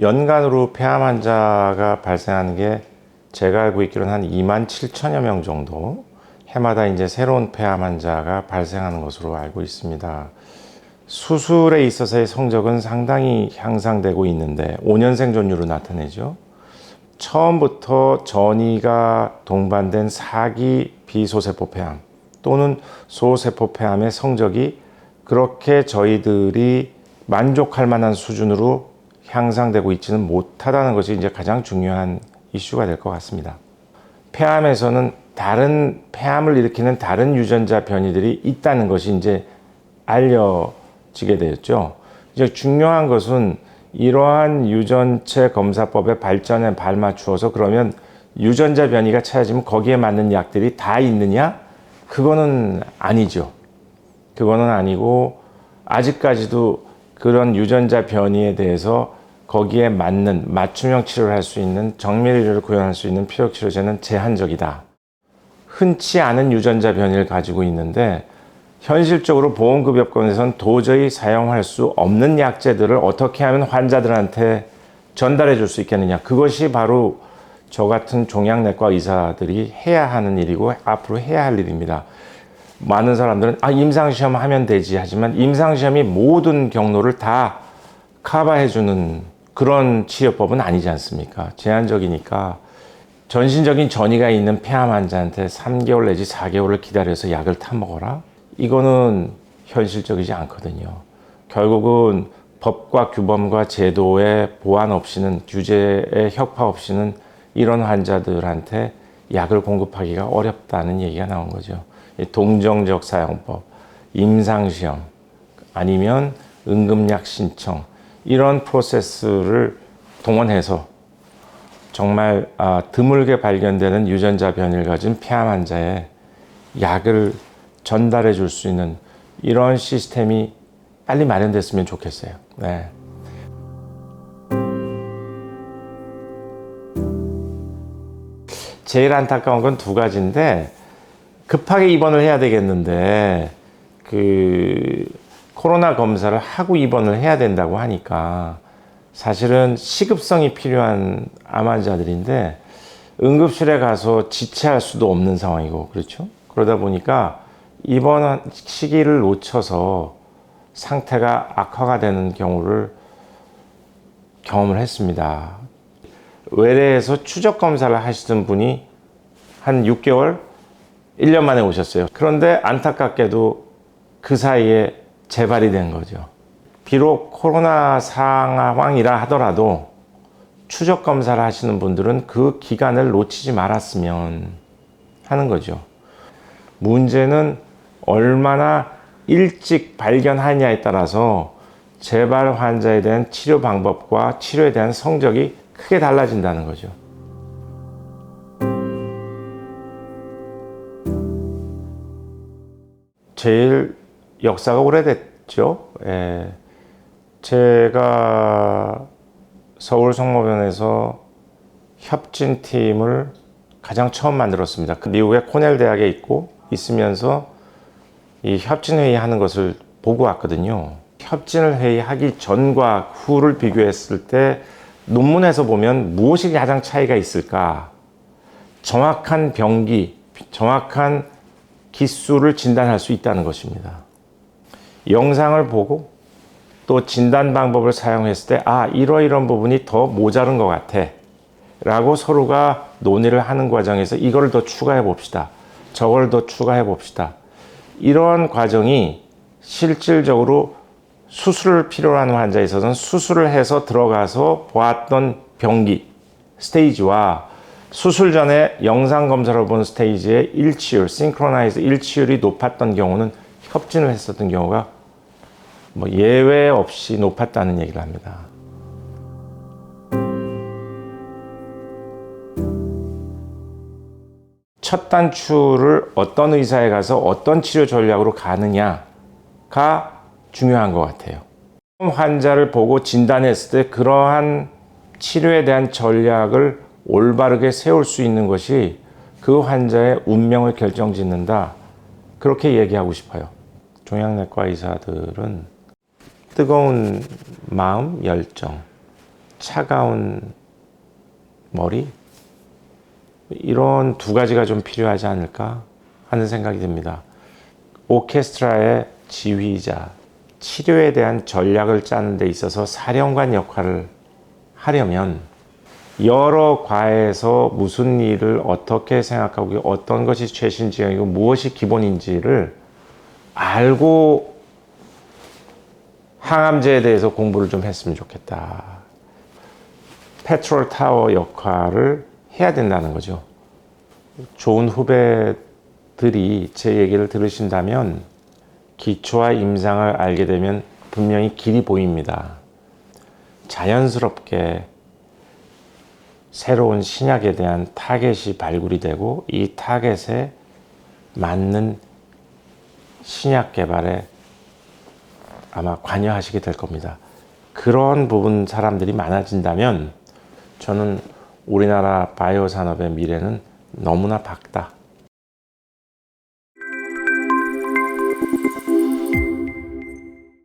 연간으로 폐암 환자가 발생하는 게 제가 알고 있기로는 한 27,000여 명 정도 해마다 이제 새로운 폐암 환자가 발생하는 것으로 알고 있습니다. 수술에 있어서의 성적은 상당히 향상되고 있는데 5년 생존율로 나타내죠. 처음부터 전이가 동반된 4기 비소세포 폐암 또는 소세포 폐암의 성적이 그렇게 저희들이 만족할 만한 수준으로 향상되고 있지는 못하다는 것이 이제 가장 중요한 이슈가 될 것 같습니다. 폐암에서는 다른 폐암을 일으키는 다른 유전자 변이들이 있다는 것이 이제 알려지게 되었죠. 이제 중요한 것은 이러한 유전체 검사법의 발전에 발맞추어서 그러면 유전자 변이가 찾아지면 거기에 맞는 약들이 다 있느냐? 그거는 아니죠. 그거는 아니고 아직까지도 그런 유전자 변이에 대해서 거기에 맞는 맞춤형 치료를 할 수 있는 정밀의료를 구현할 수 있는 피부치료제는 제한적이다. 흔치 않은 유전자 변이를 가지고 있는데 현실적으로 보험급여권에서는 도저히 사용할 수 없는 약제들을 어떻게 하면 환자들한테 전달해 줄 수 있겠느냐. 그것이 바로 저 같은 종양내과 의사들이 해야 하는 일이고 앞으로 해야 할 일입니다. 많은 사람들은 임상시험 하면 되지 하지만 임상시험이 모든 경로를 다 커버해 주는 그런 치료법은 아니지 않습니까? 제한적이니까 전신적인 전이가 있는 폐암 환자한테 3개월 내지 4개월을 기다려서 약을 타먹어라? 이거는 현실적이지 않거든요. 결국은 법과 규범과 제도의 보완 없이는, 규제의 혁파 없이는 이런 환자들한테 약을 공급하기가 어렵다는 얘기가 나온 거죠. 동정적 사용법, 임상시험, 아니면 응급약 신청, 이런 프로세스를 동원해서 정말 드물게 발견되는 유전자 변이를 가진 폐암 환자에 약을 전달해 줄 수 있는 이런 시스템이 빨리 마련됐으면 좋겠어요. 네. 제일 안타까운 건 두 가지인데 급하게 입원을 해야 되겠는데 코로나 검사를 하고 입원을 해야 된다고 하니까 사실은 시급성이 필요한 암 환자들인데 응급실에 가서 지체할 수도 없는 상황이고 그렇죠? 그러다 보니까 입원 시기를 놓쳐서 상태가 악화가 되는 경우를 경험을 했습니다. 외래에서 추적 검사를 하시던 분이 한 6개월, 1년 만에 오셨어요. 그런데 안타깝게도 그 사이에 재발이 된 거죠. 비록 코로나 상황이라 하더라도 추적 검사를 하시는 분들은 그 기간을 놓치지 말았으면 하는 거죠. 문제는 얼마나 일찍 발견하느냐에 따라서 재발 환자에 대한 치료 방법과 치료에 대한 성적이 크게 달라진다는 거죠. 제일 역사가 오래됐죠. 제가 서울 성모병원에서 협진팀을 가장 처음 만들었습니다. 미국의 코넬 대학에 있으면서 이 협진회의 하는 것을 보고 왔거든요. 협진을 회의하기 전과 후를 비교했을 때 논문에서 보면 무엇이 가장 차이가 있을까? 정확한 병기, 정확한 기수를 진단할 수 있다는 것입니다. 영상을 보고 또 진단 방법을 사용했을 때 이러이런 부분이 더 모자른 것 같아 라고 서로가 논의를 하는 과정에서 이걸 더 추가해 봅시다. 저걸 더 추가해 봅시다. 이러한 과정이 실질적으로 수술을 필요로 하는 환자에 있어서는 수술을 해서 들어가서 보았던 병기, 스테이지와 수술 전에 영상 검사를 본 스테이지의 일치율, 싱크로나이즈 일치율이 높았던 경우는 협진을 했었던 경우가 예외 없이 높았다는 얘기를 합니다. 첫 단추를 어떤 의사에 가서 어떤 치료 전략으로 가느냐가 중요한 것 같아요. 환자를 보고 진단했을 때 그러한 치료에 대한 전략을 올바르게 세울 수 있는 것이 그 환자의 운명을 결정짓는다. 그렇게 얘기하고 싶어요. 종양내과 의사들은 뜨거운 마음, 열정, 차가운 머리? 이런 두 가지가 좀 필요하지 않을까 하는 생각이 듭니다. 오케스트라의 지휘자, 치료에 대한 전략을 짜는 데 있어서 사령관 역할을 하려면 여러 과에서 무슨 일을 어떻게 생각하고 어떤 것이 최신지향이고 무엇이 기본인지를 알고 항암제에 대해서 공부를 좀 했으면 좋겠다. 페트롤 타워 역할을 해야 된다는 거죠. 좋은 후배들이 제 얘기를 들으신다면 기초와 임상을 알게 되면 분명히 길이 보입니다. 자연스럽게 새로운 신약에 대한 타겟이 발굴이 되고 이 타겟에 맞는 신약 개발에 아마 관여하시게 될 겁니다. 그런 부분 사람들이 많아진다면 저는 우리나라 바이오 산업의 미래는 너무나 밝다.